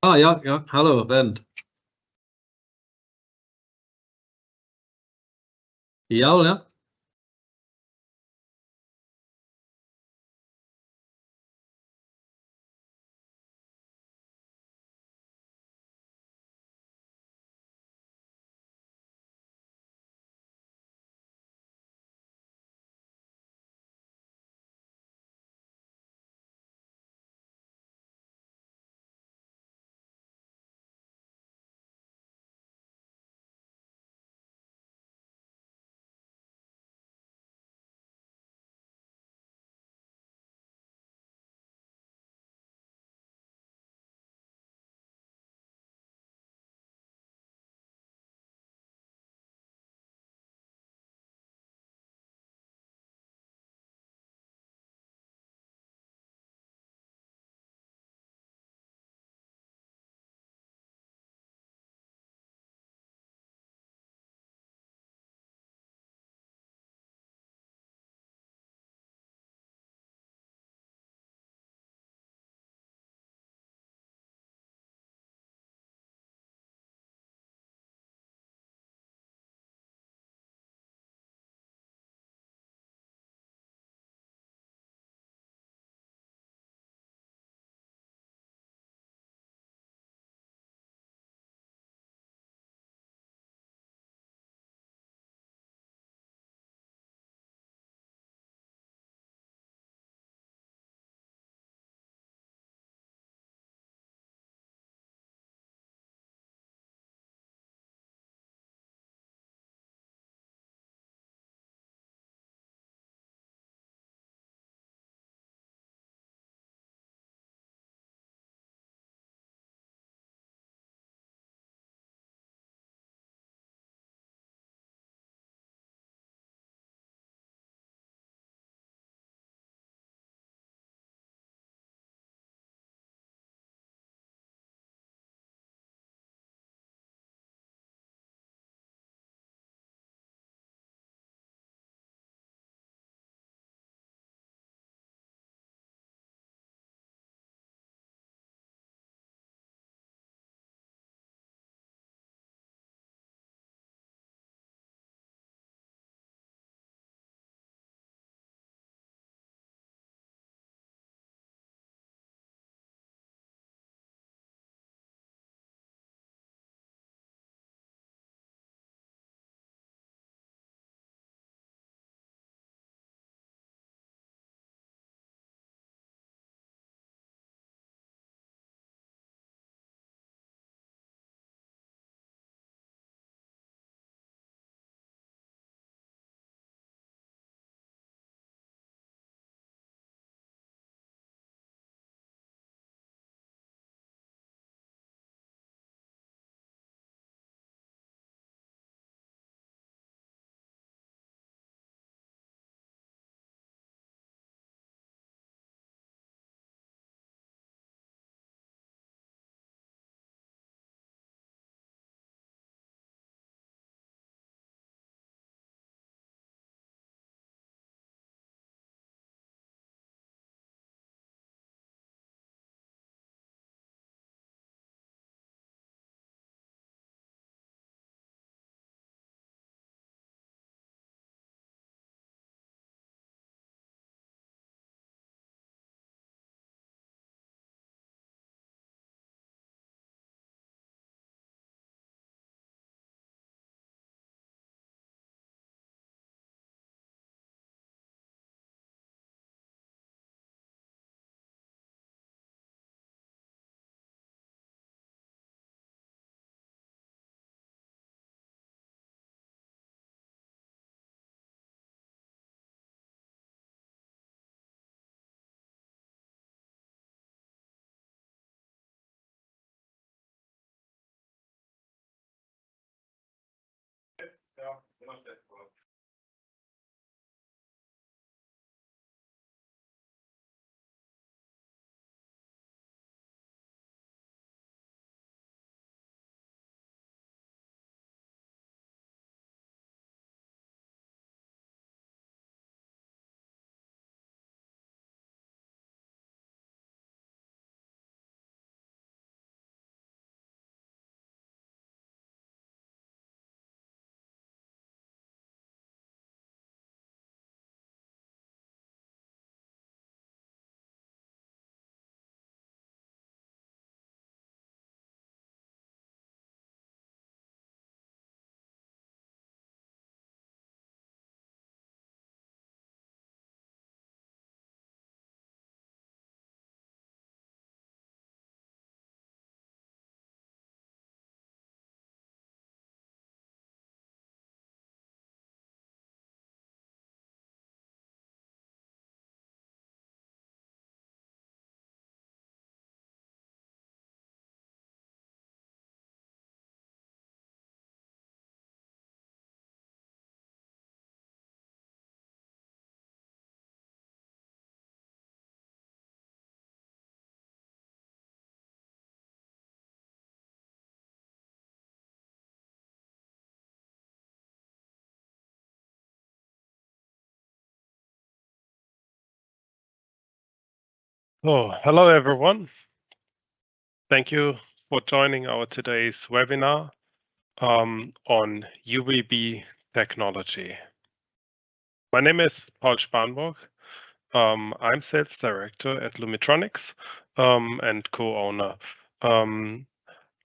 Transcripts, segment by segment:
Ah, ja, ja. Hallo, Bernd. Jawohl, ja. Oh, hello everyone. Thank you for joining our today's webinar on UVB technology. My name is Paul Spanburg. I'm Sales Director at Lumitronics and co-owner. I'm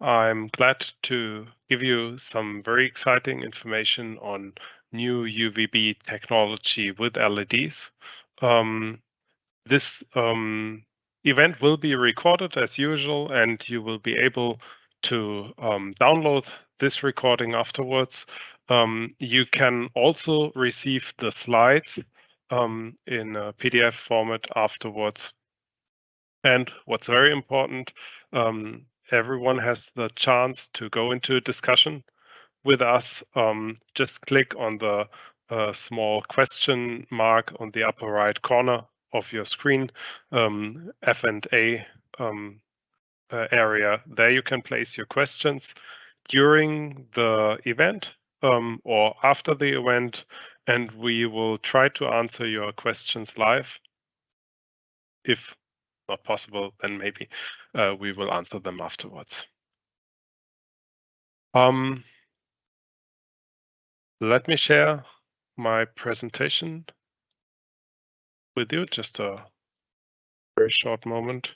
glad to give you some very exciting information on new UVB technology with LEDs. This event will be recorded as usual, and you will be able to download this recording afterwards. You can also receive the slides in a PDF format afterwards. And what's very important, everyone has the chance to go into a discussion with us. Just click on the small question mark on the upper right corner of your screen, F&A area. There you can place your questions during the event or after the event, and we will try to answer your questions live. If not possible, then maybe we will answer them afterwards. Let me share my presentation with you, just a very short moment.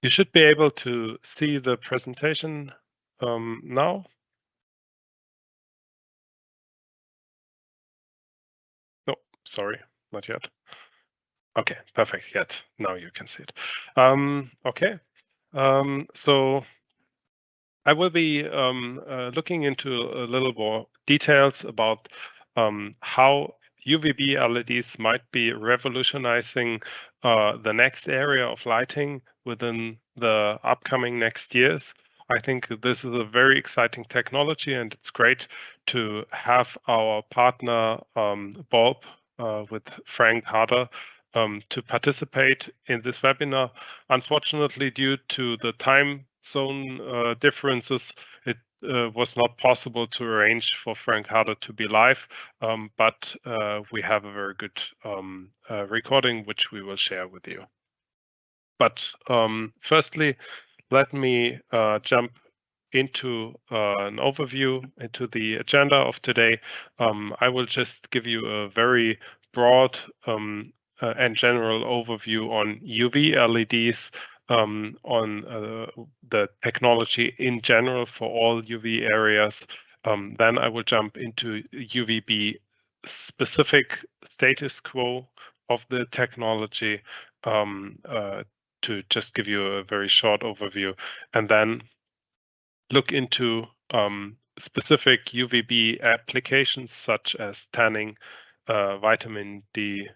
You should be able to see the presentation now. No, sorry, not yet. Okay, perfect. Yet now you can see it. Okay, so I will be looking into a little more details about how UVB LEDs might be revolutionizing the next area of lighting within the upcoming next years. I think this is a very exciting technology, and it's great to have our partner Bulb with Frank Harder to participate in this webinar. Unfortunately, due to the time zone differences, it was not possible to arrange for Frank Harder to be live, but we have a very good recording which we will share with you. But firstly, let me jump into an overview into the agenda of today. I will just give you a very broad and general overview on UV LEDs, on the technology in general for all UV areas. Then I will jump into UVB specific status quo of the technology, to just give you a very short overview, and then look into specific UVB applications such as tanning, vitamin D,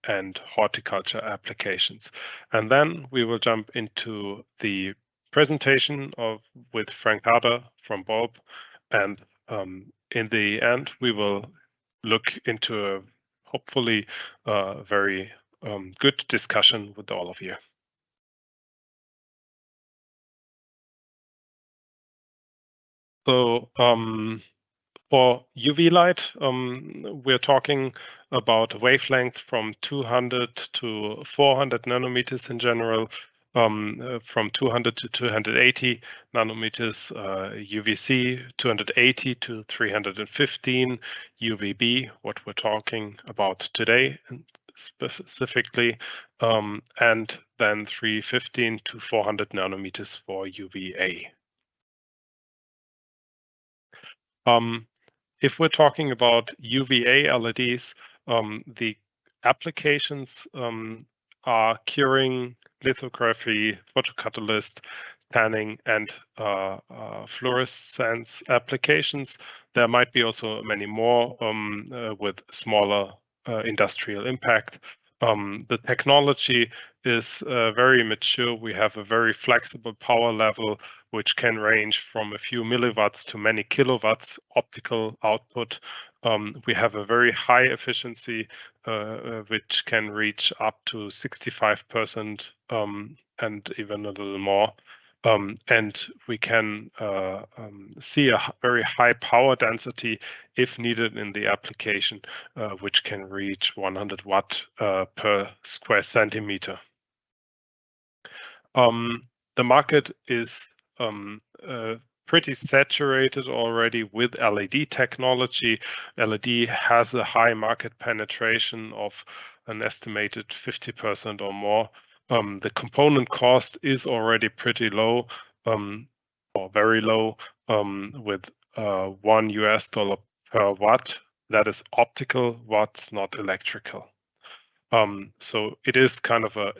and horticulture applications. And then we will jump into the presentation with Frank Harder from Bulb, and in the end we will look into a hopefully very good discussion with all of you. So for UV light, we're talking about a wavelength from 200 to 400 nanometers in general, from 200 to 280 nanometers UVC, 280 to 315 UVB, what we're talking about today specifically, and then 315 to 400 nanometers for UVA. If we're talking about UVA LEDs, the applications are curing, lithography, photocatalyst, tanning, and fluorescence applications. There might be also many more with smaller industrial impact. The technology is very mature. We have a very flexible power level, which can range from a few milliwatts to many kilowatts optical output. We have a very high efficiency, which can reach up to 65%, and even a little more. and we can see a very high power density if needed in the application, which can reach 100 watt per square centimeter. The market is pretty saturated already with LED technology. LED has a high market penetration of an estimated 50% or more. The component cost is already pretty low, or very low, with $1 per watt. That is optical watts, not electrical. So it is kind of a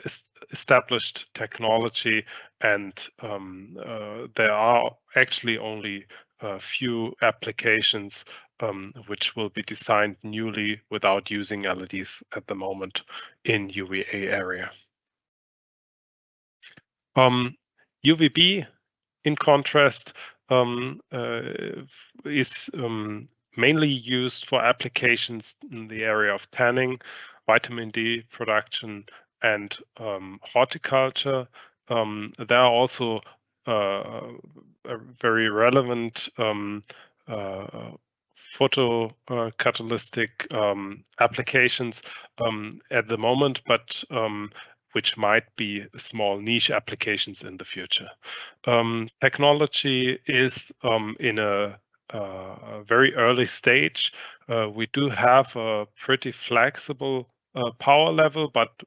established technology, and there are actually only a few applications which will be designed newly without using LEDs at the moment in UVA area. UVB, in contrast, is mainly used for applications in the area of tanning, vitamin D production, and horticulture. There are also very relevant photocatalytic applications at the moment, but which might be small niche applications in the future. Technology is in a very early stage. We do have a pretty flexible power level, but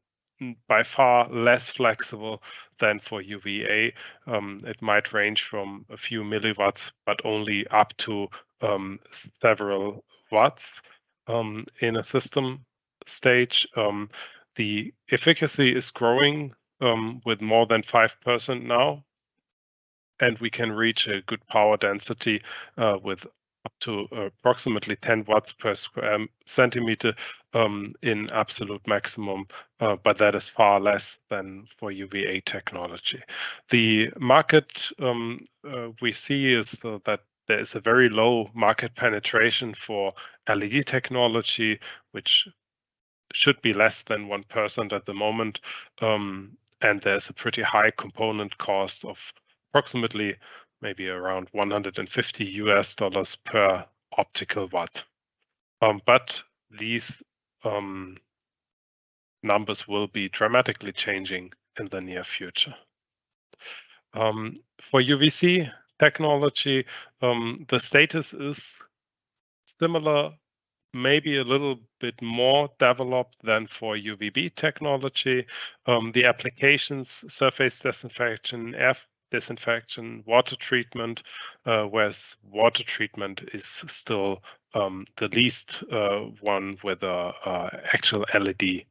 by far less flexible than for UVA. It might range from a few milliwatts, but only up to several watts in a system stage. The efficacy is growing with more than 5% now, and we can reach a good power density with up to approximately 10 watts per square centimeter in absolute maximum, but that is far less than for UVA technology. The market we see is that there is a very low market penetration for LED technology, which should be less than 1% at the moment, and there's a pretty high component cost of approximately maybe around $150 per optical watt. But these numbers will be dramatically changing in the near future. For UVC technology, the status is similar, maybe a little bit more developed than for UVB technology. The applications, surface disinfection, air disinfection, water treatment, whereas water treatment is still the least one with a actual LED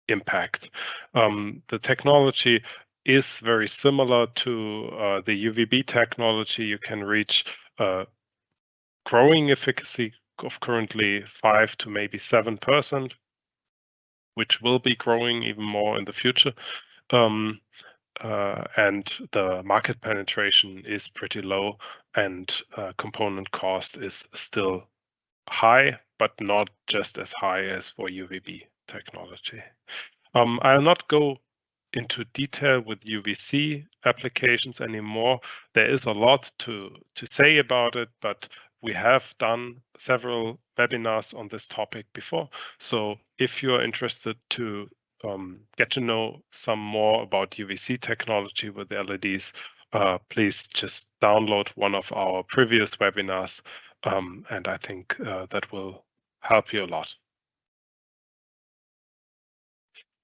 impact. The technology is very similar to the UVB technology. You can reach growing efficacy of currently 5 to maybe 7%, which will be growing even more in the future. And the market penetration is pretty low, and component cost is still high, but not just as high as for UVB technology. I'll not go into detail with UVC applications anymore. There is a lot to say about it, but we have done several webinars on this topic before. So if you're interested to get to know some more about UVC technology with LEDs, please just download one of our previous webinars, and I think that will help you a lot.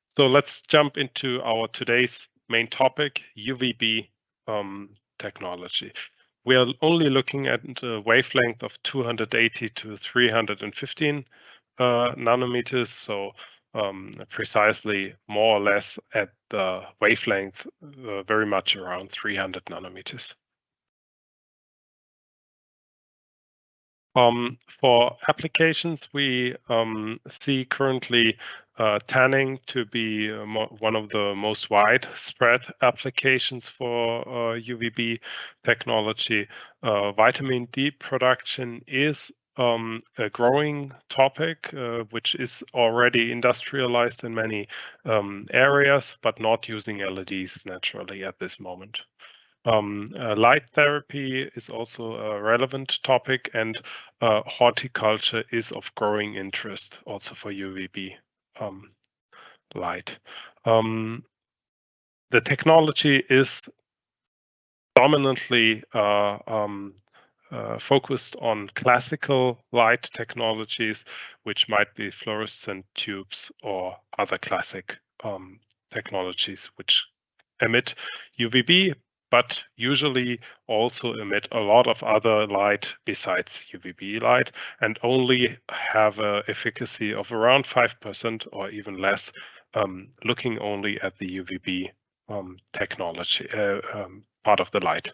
So let's jump into our today's main topic, UVB technology. We are only looking at a wavelength of 280 to 315 nanometers, so precisely more or less at the wavelength very much around 300 nanometers. For applications, we see currently tanning to be one of the most widespread applications for UVB technology. Vitamin D production is a growing topic, which is already industrialized in many areas, but not using LEDs naturally at this moment. Light therapy is also a relevant topic, and horticulture is of growing interest also for UVB light. The technology is dominantly focused on classical light technologies, which might be fluorescent tubes or other classic technologies which emit UVB, but usually also emit a lot of other light besides UVB light, and only have an efficacy of around 5% or even less, looking only at the UVB technology part of the light.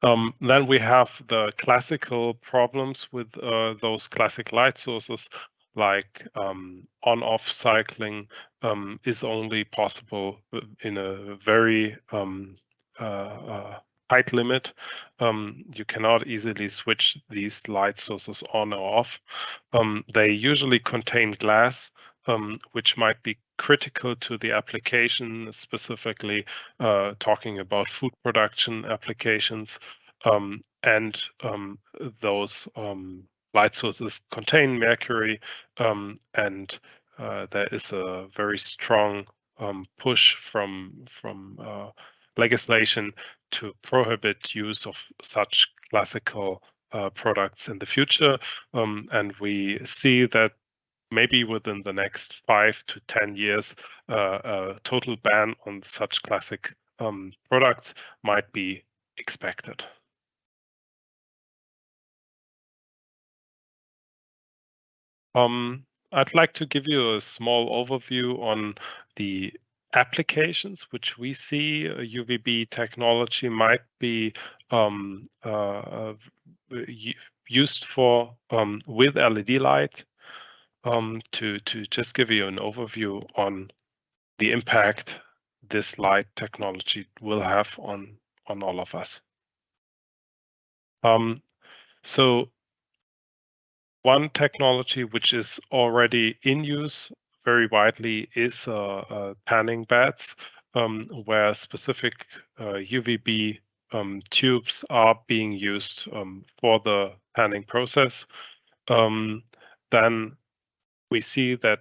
Then we have the classical problems with those classic light sources, like on-off cycling is only possible in a very tight limit. You cannot easily switch these light sources on or off. They usually contain glass, which might be critical to the application, specifically talking about food production applications. And those light sources contain mercury, and there is a very strong push from legislation to prohibit use of such classical products in the future. And we see that maybe within the next 5 to 10 years, a total ban on such classic products might be expected. I'd like to give you a small overview on the applications which we see UVB technology might be used for with LED light. To just give you an overview on the impact this light technology will have on all of us. So one technology which is already in use very widely is panning beds, where specific UVB tubes are being used for the panning process. Then we see that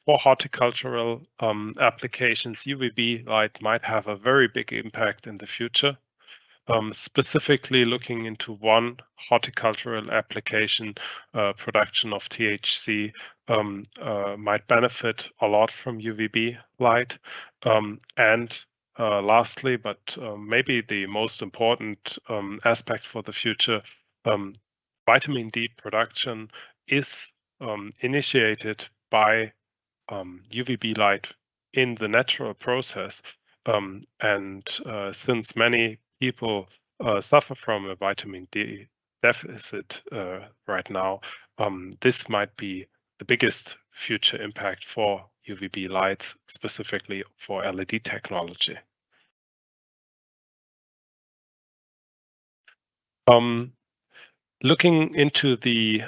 for horticultural applications, UVB light might have a very big impact in the future. Specifically looking into one horticultural application, production of THC might benefit a lot from UVB light. And lastly, but maybe the most important aspect for the future, vitamin D production is initiated by UVB light in the natural process. And since many people suffer from a vitamin D deficit right now, this might be the biggest future impact for UVB lights, specifically for LED technology. Looking into the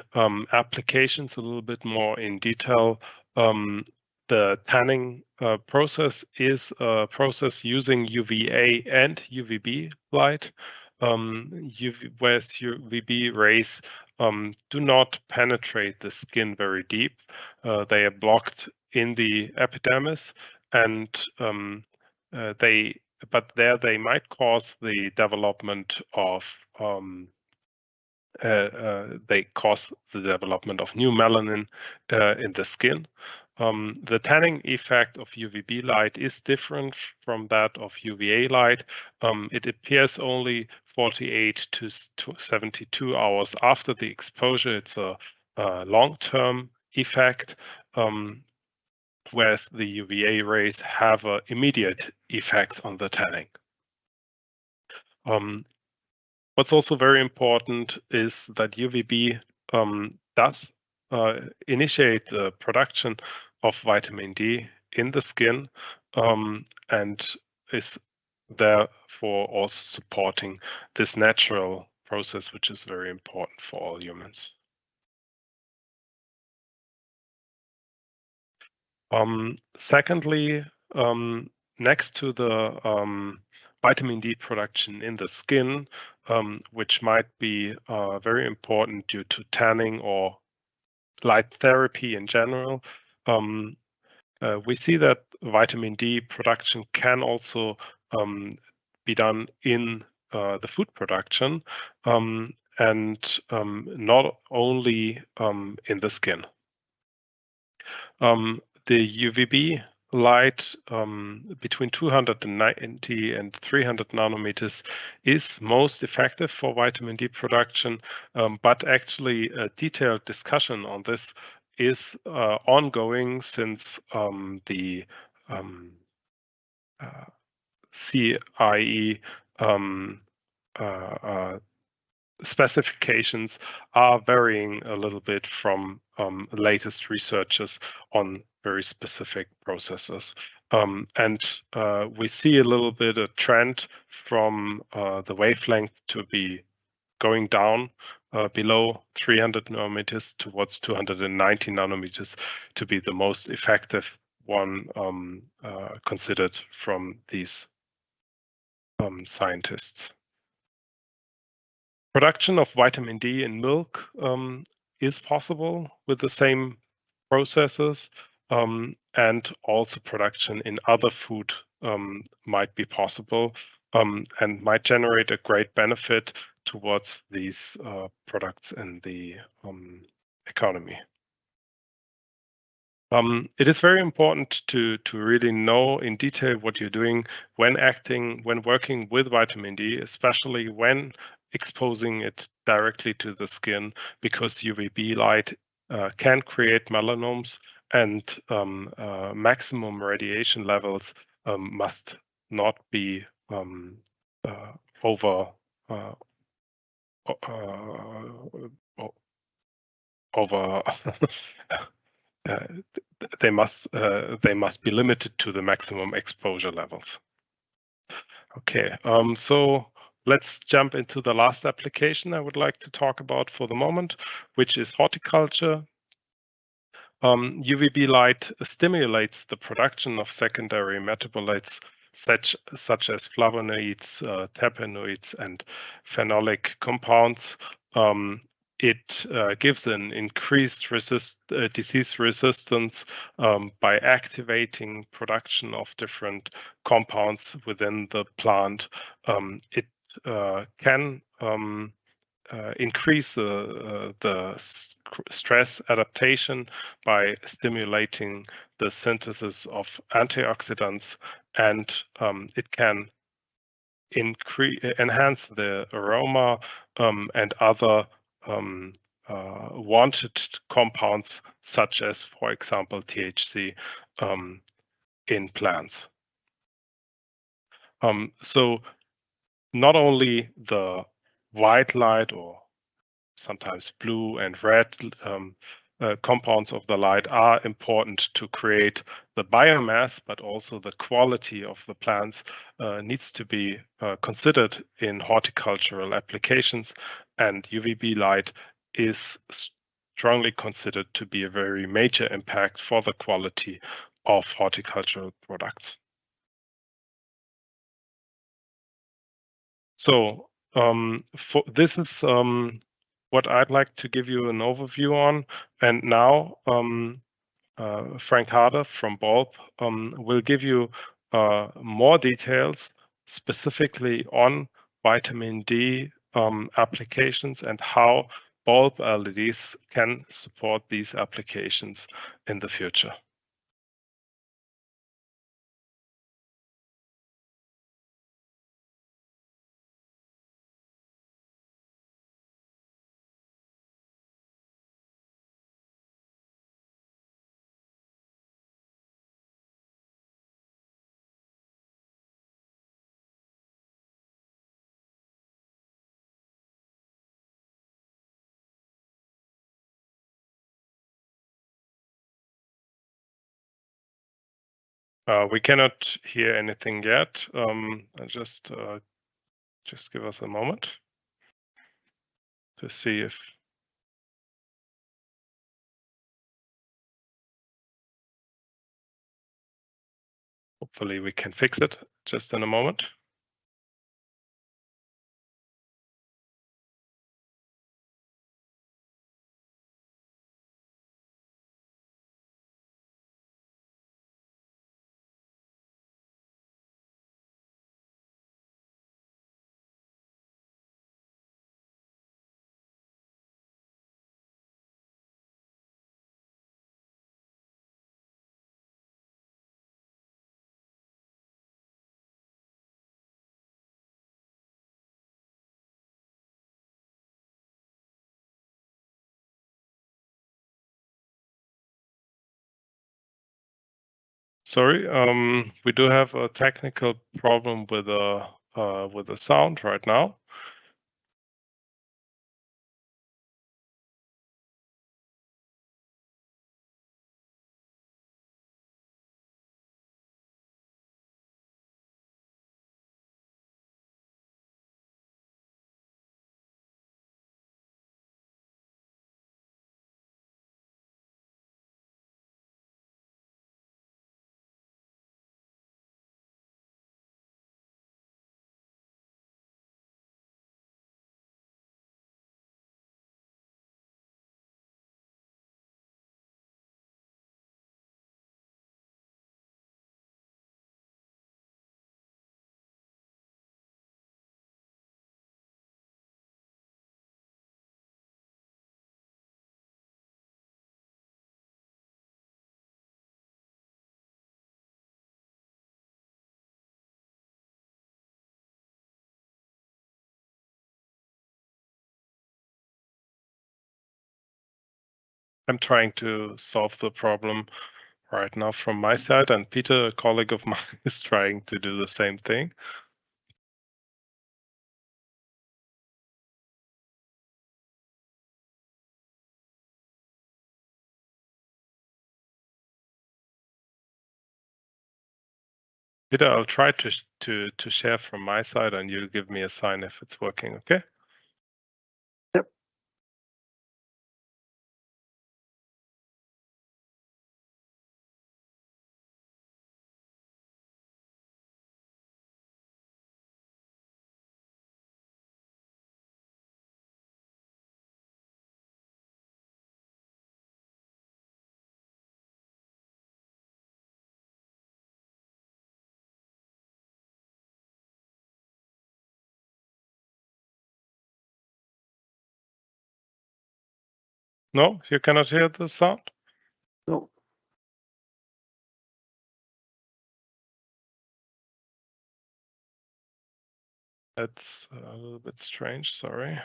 applications a little bit more in detail, the tanning process is a process using UVA and UVB light. Whereas UVB rays do not penetrate the skin very deep. They are blocked in the epidermis, and they might cause the development of new melanin in the skin. The tanning effect of UVB light is different from that of UVA light. It appears only 48 to 72 hours after the exposure. It's a long-term effect, whereas the UVA rays have an immediate effect on the tanning. What's also very important is that UVB does initiate the production of vitamin D in the skin, and is therefore also supporting this natural process which is very important for all humans. Secondly, next to the vitamin D production in the skin, which might be very important due to tanning or light therapy in general, we see that vitamin D production can also be done in the food production and not only in the skin. The UVB light between 290 and 300 nanometers is most effective for vitamin D production, but actually a detailed discussion on this is ongoing since the CIE specifications are varying a little bit from latest researches on very specific processes. And we see a little bit a trend from the wavelength to be going down below 300 nanometers towards 290 nanometers to be the most effective one considered from these scientists. Production of vitamin D in milk is possible with the same processes, and also production in other food might be possible and might generate a great benefit towards these products in the economy. It is very important to really know in detail what you're doing when working with vitamin D, especially when exposing it directly to the skin, because UVB light can create melanomas, and maximum radiation levels must not be over they must be limited to the maximum exposure levels. Okay, so let's jump into the last application I would like to talk about for the moment, which is horticulture. UVB light stimulates the production of secondary metabolites such as flavonoids, terpenoids, and phenolic compounds. It gives an increased disease resistance by activating production of different compounds within the plant. It can increase the stress adaptation by stimulating the synthesis of antioxidants, and it can enhance the aroma and other wanted compounds, such as, for example, THC in plants. So not only the white light or sometimes blue and red compounds of the light are important to create the biomass, but also the quality of the plants needs to be considered in horticultural applications, and UVB light is strongly considered to be a very major impact for the quality of horticultural products. So this is what I'd like to give you an overview on. And now Frank Harder from Bulb will give you more details specifically on vitamin D applications and how bulb LEDs can support these applications in the future. We cannot hear anything yet. Just give us a moment. to see if hopefully we can fix it just in a moment. Sorry, we do have a technical problem with the sound right now. I'm trying to solve the problem right now from my side, and Peter, a colleague of mine, is trying to do the same thing. Peter, I'll try to share from my side, and you give me a sign if it's working, okay? Yep. No, you cannot hear the sound? No. That's a little bit strange, sorry.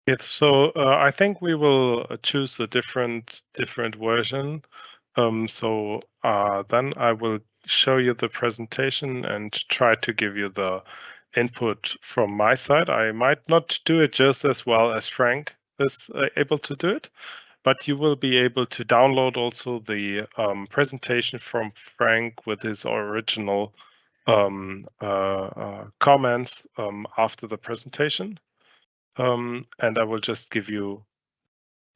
Yes, so I think we will choose a different version. So then I will show you the presentation and try to give you the input from my side. I might not do it just as well as Frank is able to do it, but you will be able to download also the presentation from Frank with his original comments after the presentation. And I will just give you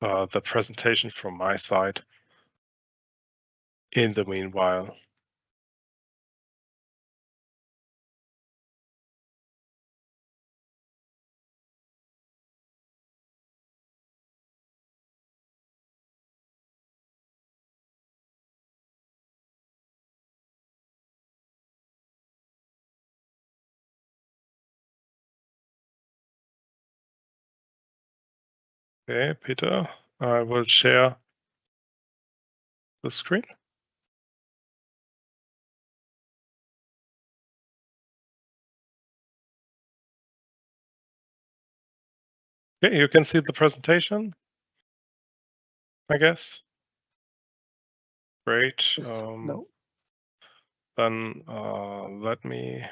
the presentation from my side in the meanwhile. Okay, Peter, I will share the screen. Okay, you can see the presentation, I guess. Great. Yes. No. Then let me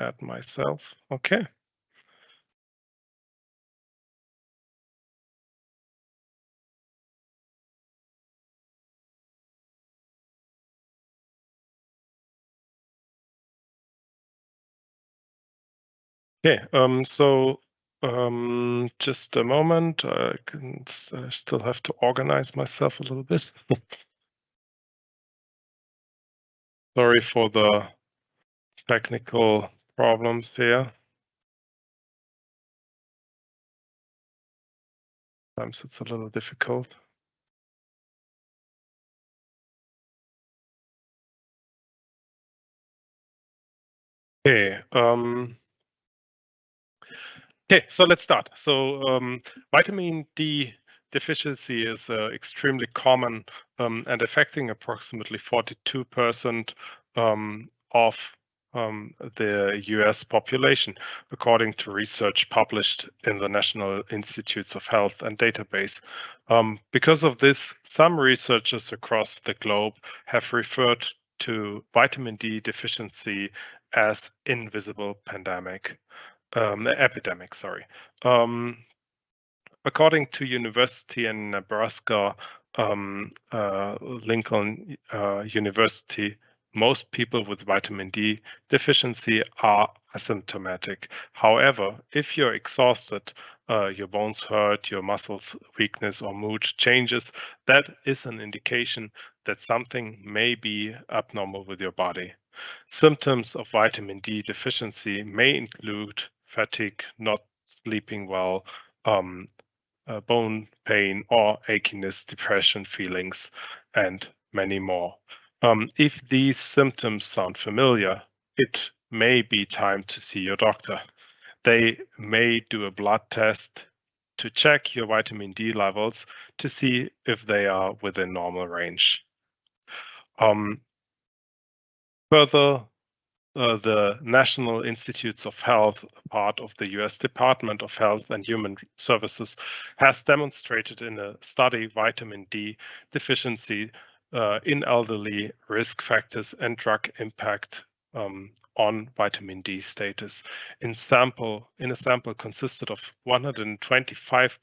add myself. Okay. Okay. Just a moment. I still have to organize myself a little bit. Sorry for the technical problems here. Sometimes it's a little difficult. Okay. Okay, so let's start. So vitamin D deficiency is extremely common and affecting approximately 42% of the US population, according to research published in the National Institutes of Health and Database. Because of this, some researchers across the globe have referred to vitamin D deficiency as invisible epidemic, sorry. According to University in Nebraska, Lincoln University, most people with vitamin D deficiency are asymptomatic. However, if you're exhausted, your bones hurt, your muscles weakness or mood changes, that is an indication that something may be abnormal with your body. Symptoms of vitamin D deficiency may include fatigue, not sleeping well, bone pain or achiness, depression feelings, and many more. If these symptoms sound familiar, it may be time to see your doctor. They may do a blood test to check your vitamin D levels to see if they are within normal range. Further, the National Institutes of Health, part of the US Department of Health and Human Services, has demonstrated in a study vitamin D deficiency in elderly, risk factors and drug impact on vitamin D status. In a sample consisted of 125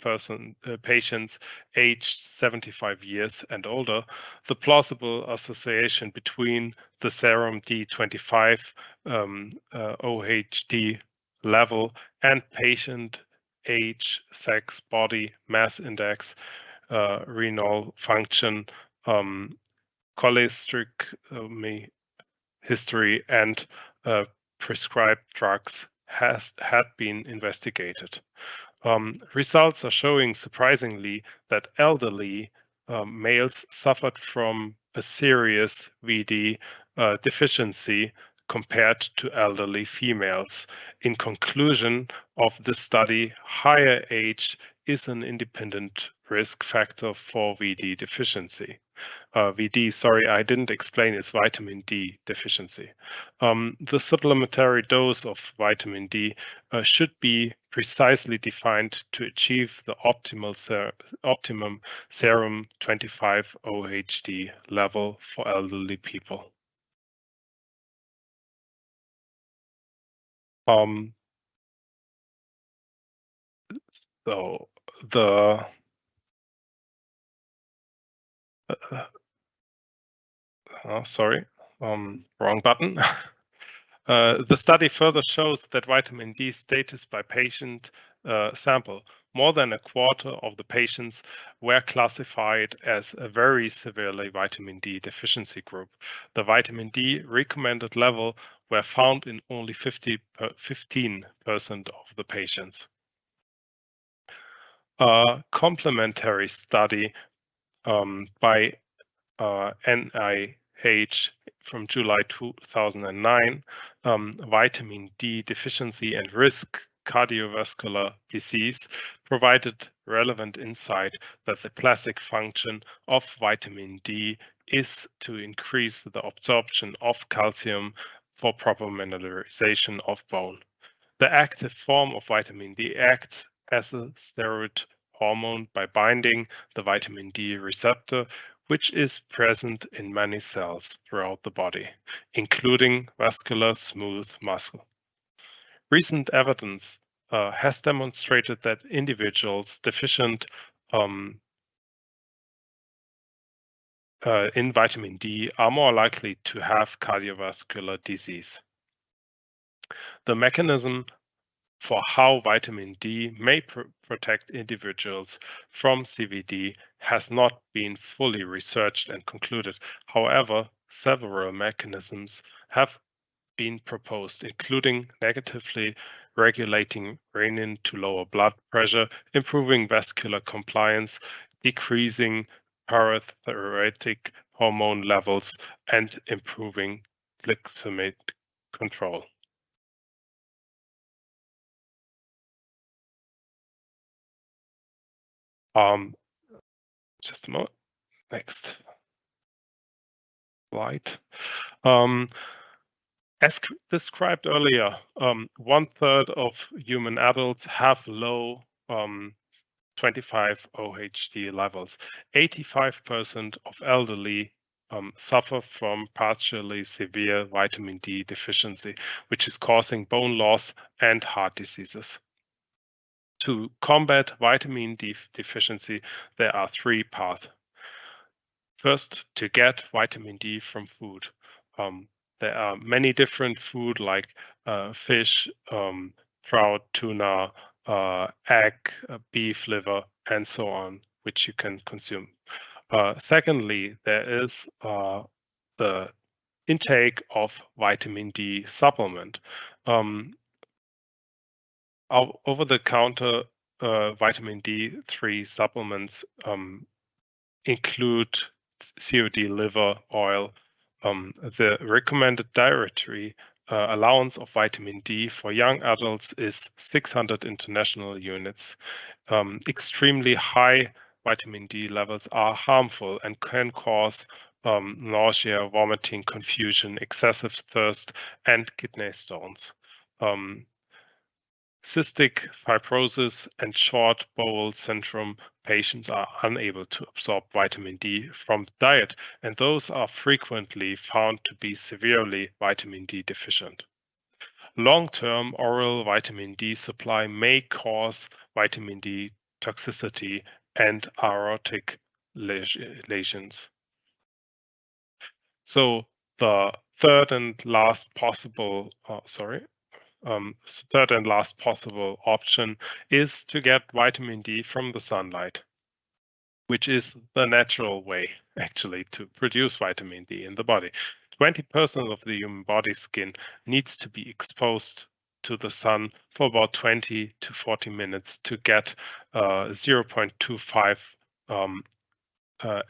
patients aged 75 years and older, the association between the serum D25 OHD level and patient age, sex, body mass index, renal function, cholesterol history, and prescribed drugs had been investigated. Results are showing surprisingly that elderly males suffered from a serious VD deficiency compared to elderly females. In conclusion of the study, higher age is an independent risk factor for VD deficiency. VD, sorry, I didn't explain, is vitamin D deficiency. The supplementary dose of vitamin D should be precisely defined to achieve the optimum serum 25 OHD level for elderly people. So the sorry, wrong button. The study further shows that vitamin D status by patient sample. More than a quarter of the patients were classified as a very severely vitamin D deficiency group. The vitamin D recommended level were found in only 15% of the patients. A complementary study by NIH from July 2009, vitamin D deficiency and risk cardiovascular disease, provided relevant insight that the classic function of vitamin D is to increase the absorption of calcium for proper mineralization of bone. The active form of vitamin D acts as a steroid hormone by binding the vitamin D receptor, which is present in many cells throughout the body, including vascular smooth muscle. Recent evidence has demonstrated that individuals deficient in vitamin D are more likely to have cardiovascular disease. The mechanism for how vitamin D may protect individuals from CVD has not been fully researched and concluded. However, several mechanisms have been proposed, including negatively regulating renin to lower blood pressure, improving vascular compliance, decreasing parathyroid hormone levels, and improving glycemic control. Just a moment. Next slide. As described earlier, 1/3 of human adults have low 25 OHD levels. 85% of elderly suffer from partially severe vitamin D deficiency, which is causing bone loss and heart diseases. To combat vitamin D deficiency, there are three paths. First, to get vitamin D from food. There are many different food like fish, trout, tuna, egg, beef liver, and so on, which you can consume. Secondly, there is the intake of vitamin D supplement. Over-the-counter vitamin D3 supplements include COD liver oil. The recommended dietary allowance of vitamin D for young adults is 600 international units. Extremely high vitamin D levels are harmful and can cause nausea, vomiting, confusion, excessive thirst, and kidney stones. Cystic fibrosis and short bowel syndrome patients are unable to absorb vitamin D from the diet, and those are frequently found to be severely vitamin D deficient. Long-term oral vitamin D supply may cause vitamin D toxicity and aortic lesions. So the third and last possible option is to get vitamin D from the sunlight, which is the natural way actually to produce vitamin D in the body. 20% of the human body skin needs to be exposed to the sun for about 20 to 40 minutes to get 0.25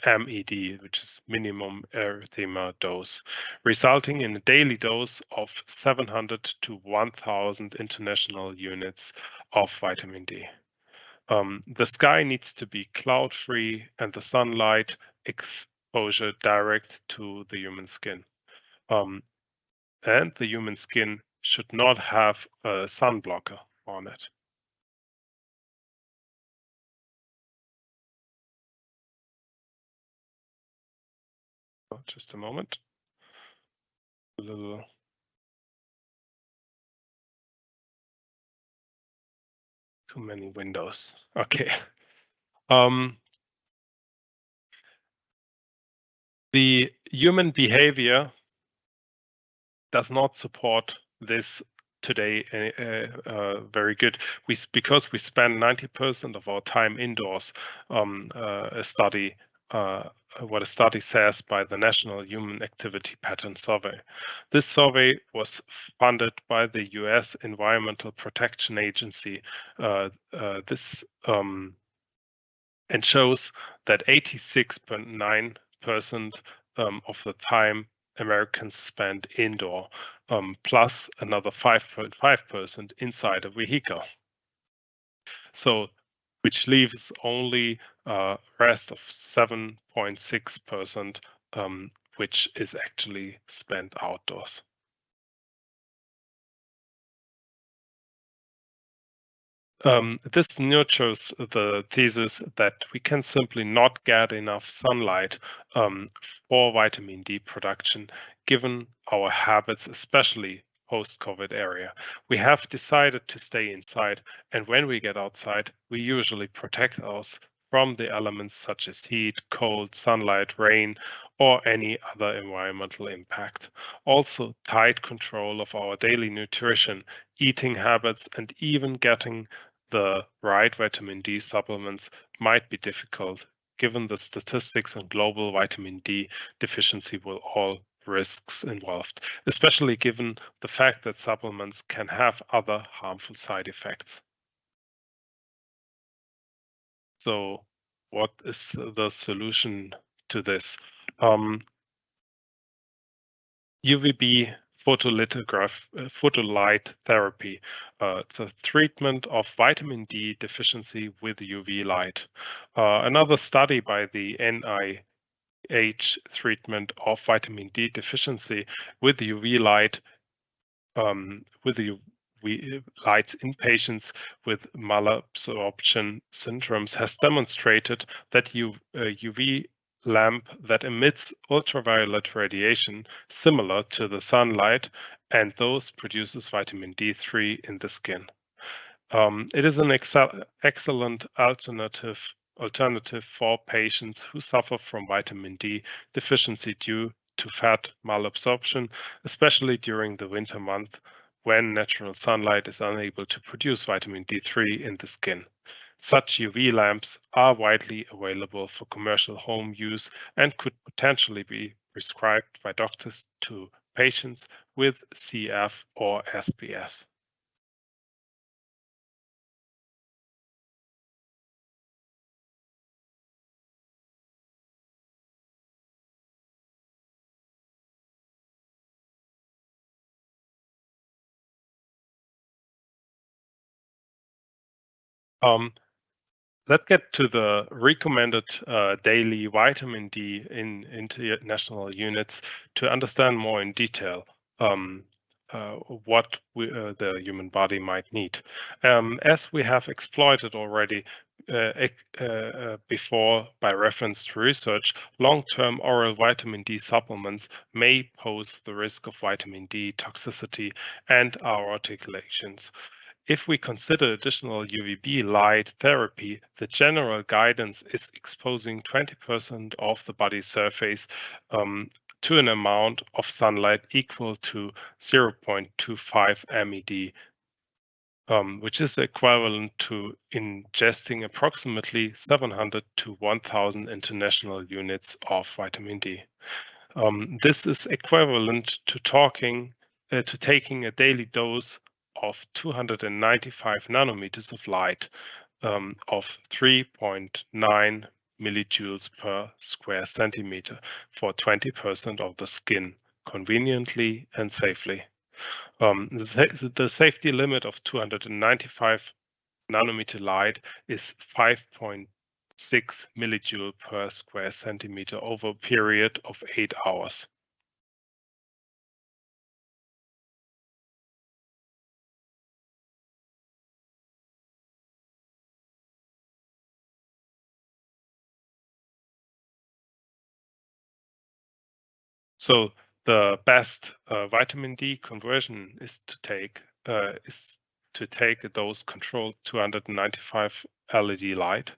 MED, which is minimum erythema dose, resulting in a daily dose of 700 to 1,000 international units of vitamin D. The sky needs to be cloud-free and the sunlight exposure direct to the human skin. And the human skin should not have a sun blocker on it. Just a moment. A little. Too many windows. Okay. The human behavior does not support this today very good. Because we spend 90% of our time indoors. What a study says by the National Human Activity Pattern Survey. This survey was funded by the US Environmental Protection Agency. And shows that 86.9% of the time Americans spend indoor, plus another 5.5% inside a vehicle. So, which leaves only a rest of 7.6%, which is actually spent outdoors. This nurtures the thesis that we can simply not get enough sunlight for vitamin D production, given our habits, especially post-COVID area. We have decided to stay inside, and when we get outside, we usually protect us from the elements such as heat, cold, sunlight, rain, or any other environmental impact. Also, tight control of our daily nutrition, eating habits, and even getting the right vitamin D supplements might be difficult, given the statistics on global vitamin D deficiency with all risks involved, especially given the fact that supplements can have other harmful side effects. So, what is the solution to this? UVB photolight therapy. It's a treatment of vitamin D deficiency with UV light. Another study by the NIH treatment of vitamin D deficiency with UV light with the lights in patients with malabsorption syndromes has demonstrated that UV lamp that emits ultraviolet radiation similar to the sunlight and those produces vitamin D3 in the skin. It is an excellent alternative for patients who suffer from vitamin D deficiency due to fat malabsorption, especially during the winter month when natural sunlight is unable to produce vitamin D3 in the skin. Such UV lamps are widely available for commercial home use and could potentially be prescribed by doctors to patients with CF or SBS. Um, let's get to the recommended daily vitamin D in international units to understand more in detail what the human body might need. As we have exploited already before by reference to research, long-term oral vitamin D supplements may pose the risk of vitamin D toxicity and aortic lesions. If we consider additional UVB light therapy, the general guidance is exposing 20% of the body surface to an amount of sunlight equal to 0.25 MED, which is equivalent to ingesting approximately 700 to 1,000 international units of vitamin D. This is equivalent to taking a daily dose of 295 nanometers of light of 3.9 millijoules per square centimeter for 20% of the skin, conveniently and safely. The safety limit of 295 nanometer light is 5.6 millijoule per square centimeter over a period of 8 hours. So the best vitamin D conversion is to take a dose controlled 295 LED light.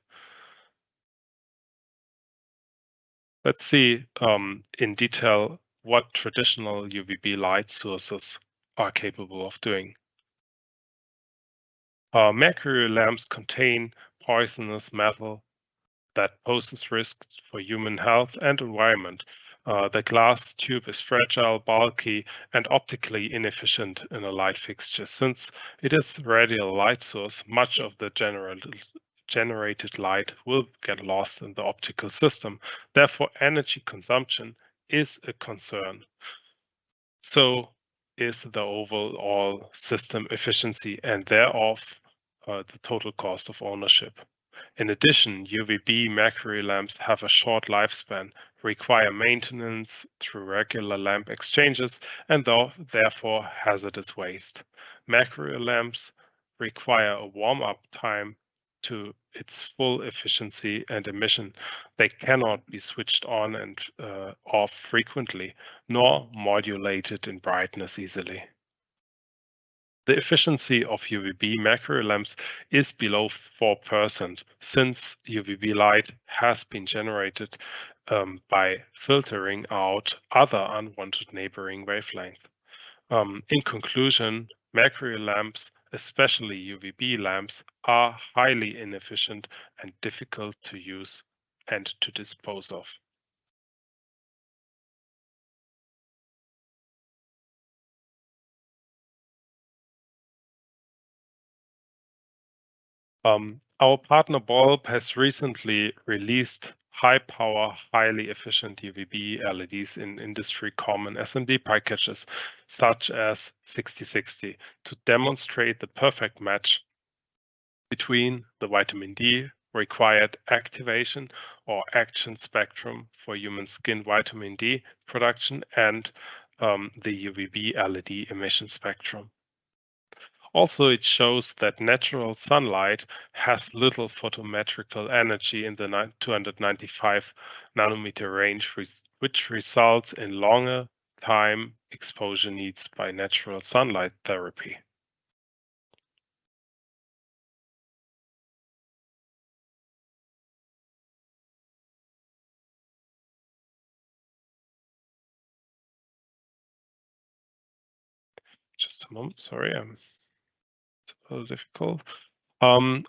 Let's see in detail what traditional UVB light sources are capable of doing. Mercury lamps contain poisonous metal that poses risks for human health and environment. The glass tube is fragile, bulky, and optically inefficient in a light fixture. Since it is a radial light source, much of the generated light will get lost in the optical system. Therefore, energy consumption is a concern. So is the overall system efficiency and thereof the total cost of ownership. In addition, UVB mercury lamps have a short lifespan, require maintenance through regular lamp exchanges, and therefore hazardous waste. Mercury lamps require a warm-up time to its full efficiency and emission. They cannot be switched on and off frequently, nor modulated in brightness easily. The efficiency of UVB mercury lamps is below 4% since UVB light has been generated by filtering out other unwanted neighboring wavelengths. In conclusion, mercury lamps, especially UVB lamps, are highly inefficient and difficult to use and to dispose of. Our partner Bulb has recently released high-power, highly efficient UVB LEDs in industry-common SMD packages, such as 6060, to demonstrate the perfect match between the vitamin D required activation or action spectrum for human skin vitamin D production and the UVB LED emission spectrum. Also, it shows that natural sunlight has little photometrical energy in the 295 nanometer range, which results in longer time exposure needs by natural sunlight therapy. Just a moment, sorry, it's a little difficult.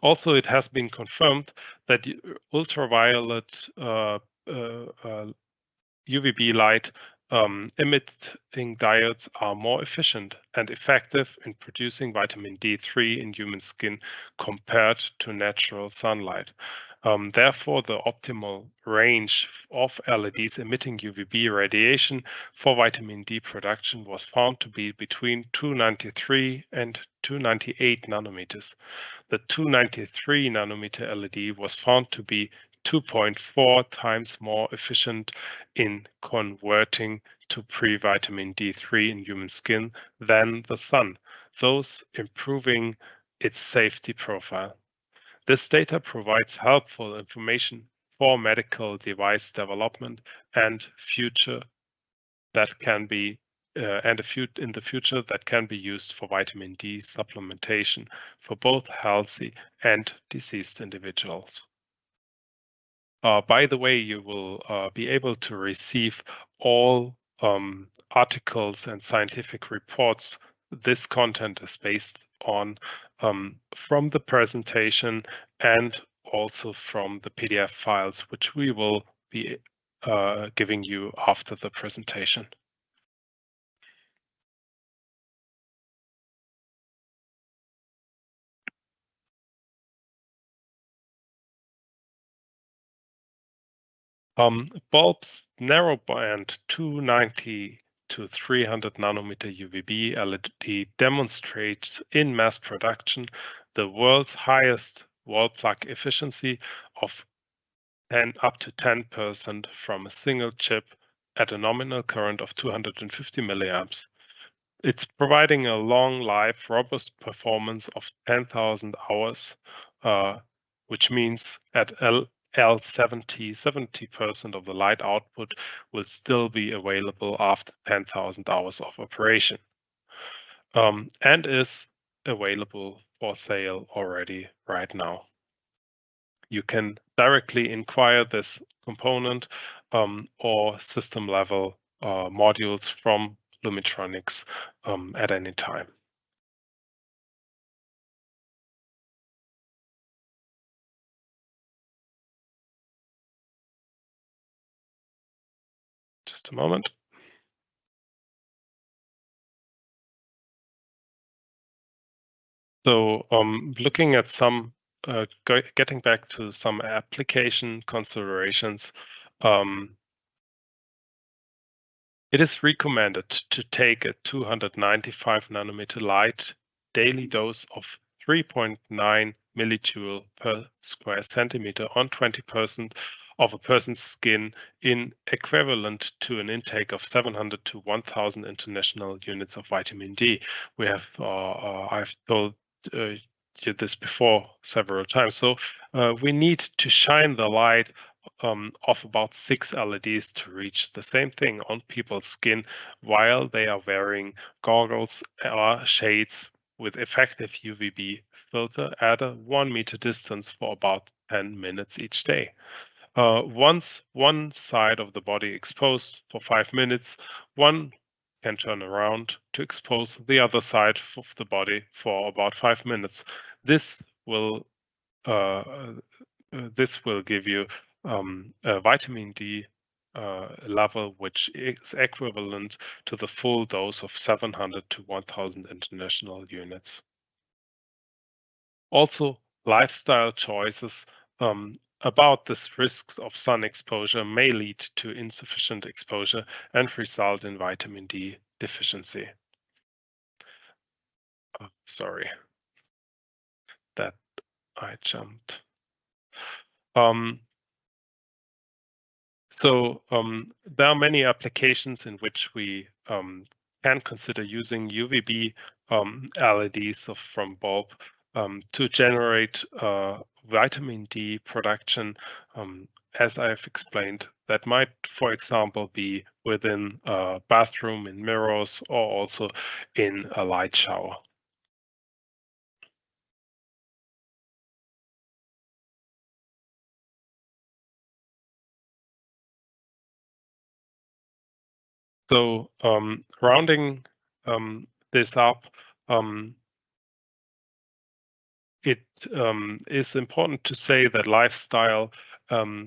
Also, it has been confirmed that ultraviolet UVB light emitting diodes are more efficient and effective in producing vitamin D3 in human skin compared to natural sunlight. Therefore, the optimal range of LEDs emitting UVB radiation for vitamin D production was found to be between 293 and 298 nanometers. The 293 nanometer LED was found to be 2.4 times more efficient in converting to pre-vitamin D3 in human skin than the sun, thus improving its safety profile. This data provides helpful information for medical device development and future that can be in the future that can be used for vitamin D supplementation for both healthy and diseased individuals. By the way, you will be able to receive all articles and scientific reports this content is based on from the presentation and also from the PDF files, which we will be giving you after the presentation. Bulb's narrowband 290 to 300 nanometer UVB LED demonstrates in mass production the world's highest wall plug efficiency of up to 10% from a single chip at a nominal current of 250 milliamps. It's providing a long life, robust performance of 10,000 hours, which means at L70, 70% of the light output will still be available after 10,000 hours of operation, and is available for sale already right now. You can directly inquire this component or system level modules from Lumitronics at any time. Just a moment. So looking at some, getting back to some application considerations, It is recommended to take a 295 nanometer light daily dose of 3.9 millijoule per square centimeter on 20% of a person's skin, in equivalent to an intake of 700 to 1,000 international units of vitamin D. We have I've told you this before several times. So we need to shine the light of about 6 LEDs to reach the same thing on people's skin while they are wearing goggles or shades with effective UVB filter at a 1 meter distance for about 10 minutes each day. Once one side of the body exposed for 5 minutes, one can turn around to expose the other side of the body for about 5 minutes. This will give you a vitamin D level which is equivalent to the full dose of 700 to 1,000 international units. Also, lifestyle choices about this risks of sun exposure may lead to insufficient exposure and result in vitamin D deficiency. Sorry that I jumped. So there are many applications in which we can consider using UVB LEDs from bulb to generate vitamin D production, as I've explained. That might, for example, be within a bathroom in mirrors or also in a light shower. So rounding this up, it is important to say that lifestyle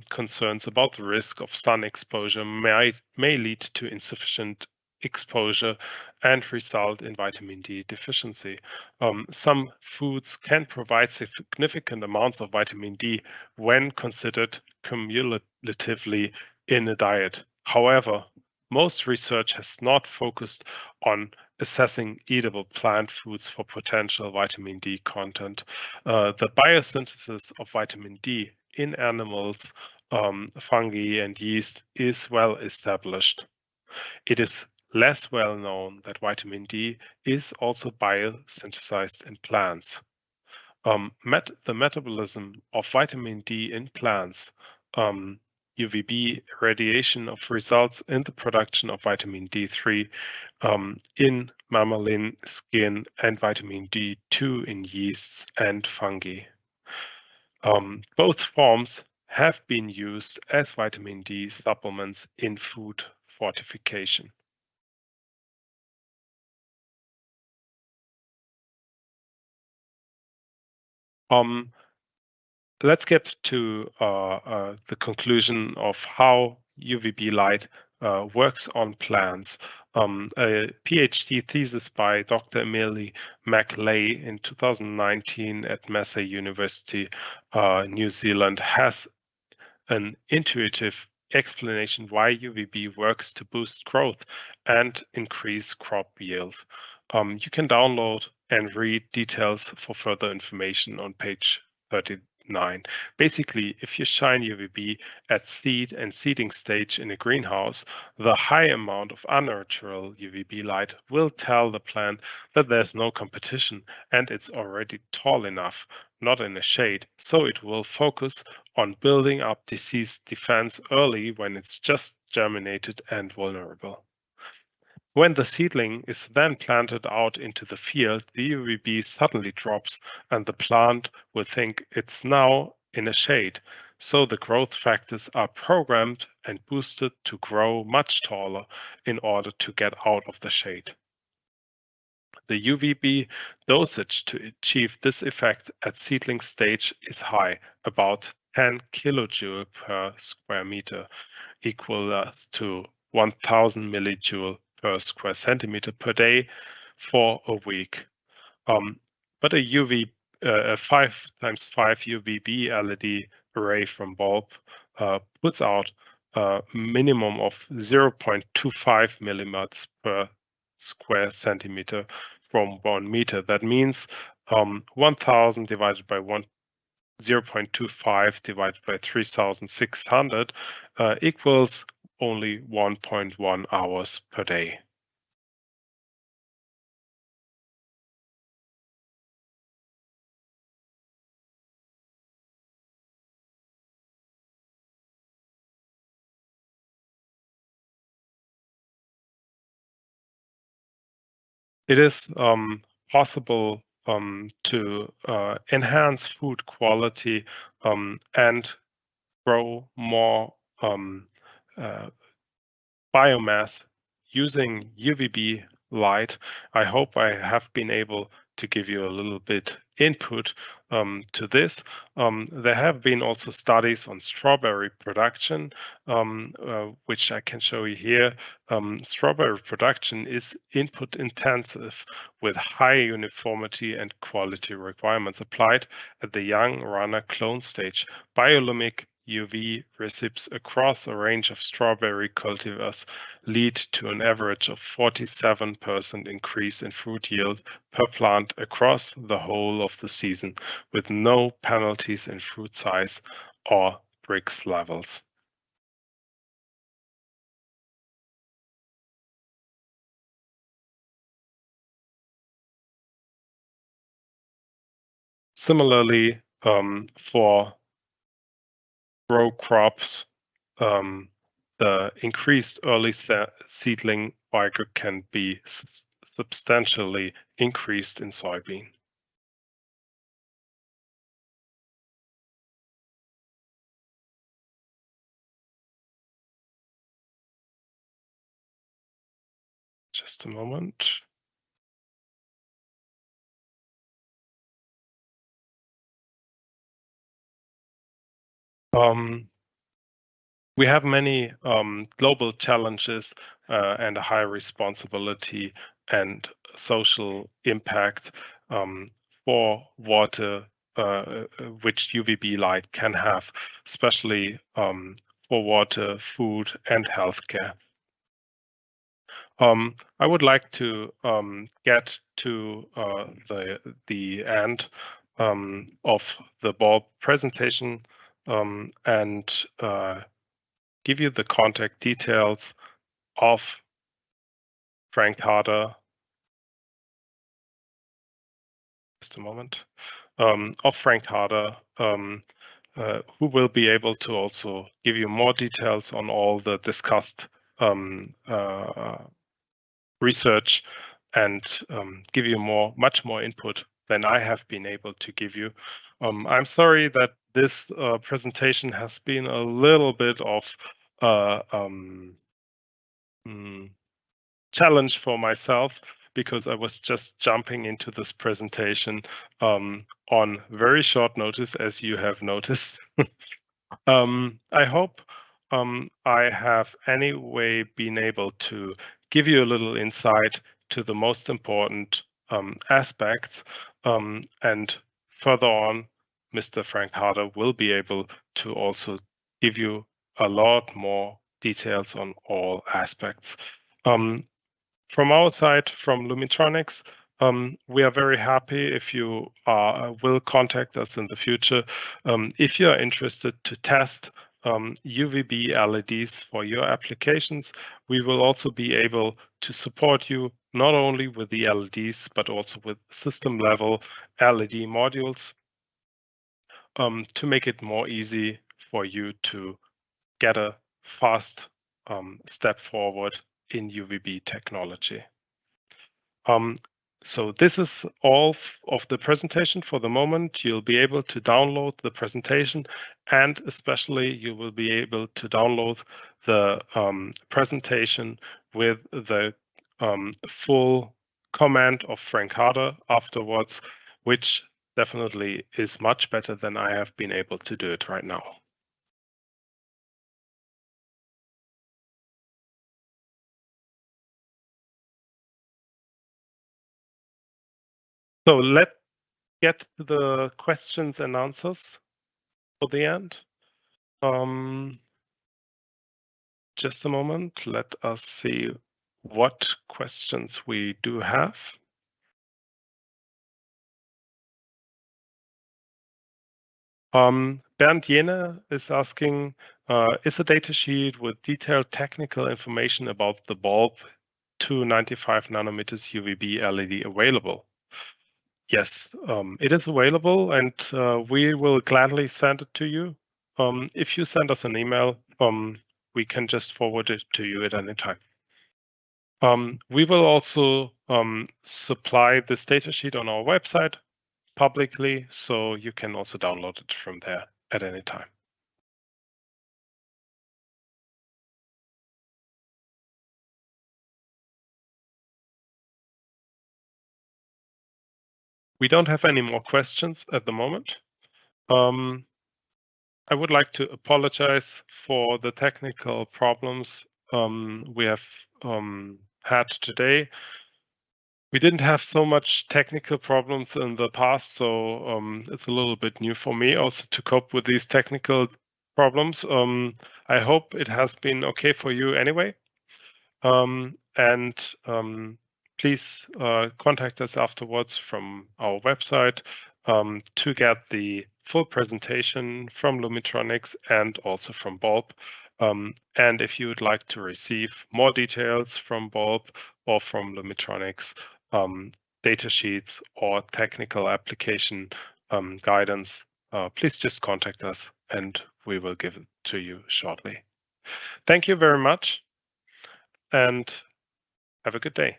concerns about the risk of sun exposure may lead to insufficient exposure and result in vitamin D deficiency. Some foods can provide significant amounts of vitamin D when considered cumulatively in a diet. However, most research has not focused on assessing eatable plant foods for potential vitamin D content. The biosynthesis of vitamin D in animals, fungi, and yeast is well established. It is less well known that vitamin D is also biosynthesized in plants. The metabolism of vitamin D in plants, UVB radiation of results in the production of vitamin D3 in mammalian skin and vitamin D2 in yeasts and fungi. Both forms have been used as vitamin D supplements in food fortification. Let's get to the conclusion of how UVB light works on plants. A PhD thesis by Dr. Emily McLay in 2019 at Massey University, New Zealand, has an intuitive explanation why UVB works to boost growth and increase crop yield. You can download and read details for further information on page 39. Basically, if you shine UVB at seed and seeding stage in a greenhouse, the high amount of unnatural UVB light will tell the plant that there's no competition and it's already tall enough, not in a shade, so it will focus on building up disease defense early when it's just germinated and vulnerable. When the seedling is then planted out into the field, the UVB suddenly drops and the plant will think it's now in a shade. So the growth factors are programmed and boosted to grow much taller in order to get out of the shade. The UVB dosage to achieve this effect at seedling stage is high, about 10 kilojoule per square meter, equal to 1000 millijoule per square centimeter per day for a week. But a 5x5 UVB LED array from bulb puts out a minimum of 0.25 millimeters per square centimeter from 1 meter. That means 1000 divided by 0.25 divided by 3600 equals only 1.1 hours per day. It is possible to enhance food quality and grow more uh, biomass using UVB light. I hope I have been able to give you a little bit input to this. There have been also studies on strawberry production, which I can show you here. Strawberry production is input intensive with high uniformity and quality requirements applied at the young runner clone stage. Biolumic UV recipes across a range of strawberry cultivars lead to an average of 47% increase in fruit yield per plant across the whole of the season, with no penalties in fruit size or Brix levels. Similarly, for row crops, the increased early seedling vigor can be substantially increased in soybean. Just a moment. We have many global challenges and a high responsibility and social impact for water, which UVB light can have, especially for water, food, and healthcare. I would like to get to the end of the ball presentation and give you the contact details of Frank Harder. Just a moment. Of Frank Harder, who will be able to also give you more details on all the discussed research and give you much more input than I have been able to give you. I'm sorry that this presentation has been a little bit of challenge for myself because I was just jumping into this presentation on very short notice, as you have noticed. I hope I have anyway been able to give you a little insight to the most important aspects. And further on, Mr. Frank Harder will be able to also give you a lot more details on all aspects. From our side, from Lumitronics, we are very happy if you will contact us in the future. If you are interested to test UVB LEDs for your applications, we will also be able to support you not only with the LEDs, but also with system level LED modules to make it more easy for you to get a fast step forward in UVB technology. So this is all of the presentation for the moment. You'll be able to download the presentation, and especially you will be able to download the presentation with the full comment of Frank Harder afterwards, which definitely is much better than I have been able to do it right now. So let's get to the questions and answers for the end. just a moment. Let us see what questions we do have. Bernd Jene is asking, is a datasheet with detailed technical information about the bulb 295 nanometers UVB LED available? Yes, it is available, and we will gladly send it to you. If you send us an email, we can just forward it to you at any time. We will also supply this datasheet on our website publicly, so you can also download it from there at any time. We don't have any more questions at the moment. I would like to apologize for the technical problems we have had today. We didn't have so much technical problems in the past, so it's a little bit new for me also to cope with these technical problems. I hope it has been okay for you anyway. And please contact us afterwards from our website to get the full presentation from Lumitronics and also from Bulb. And if you would like to receive more details from Bulb or from Lumitronics, data sheets or technical application guidance, please just contact us and we will give it to you shortly. Thank you very much and have a good day.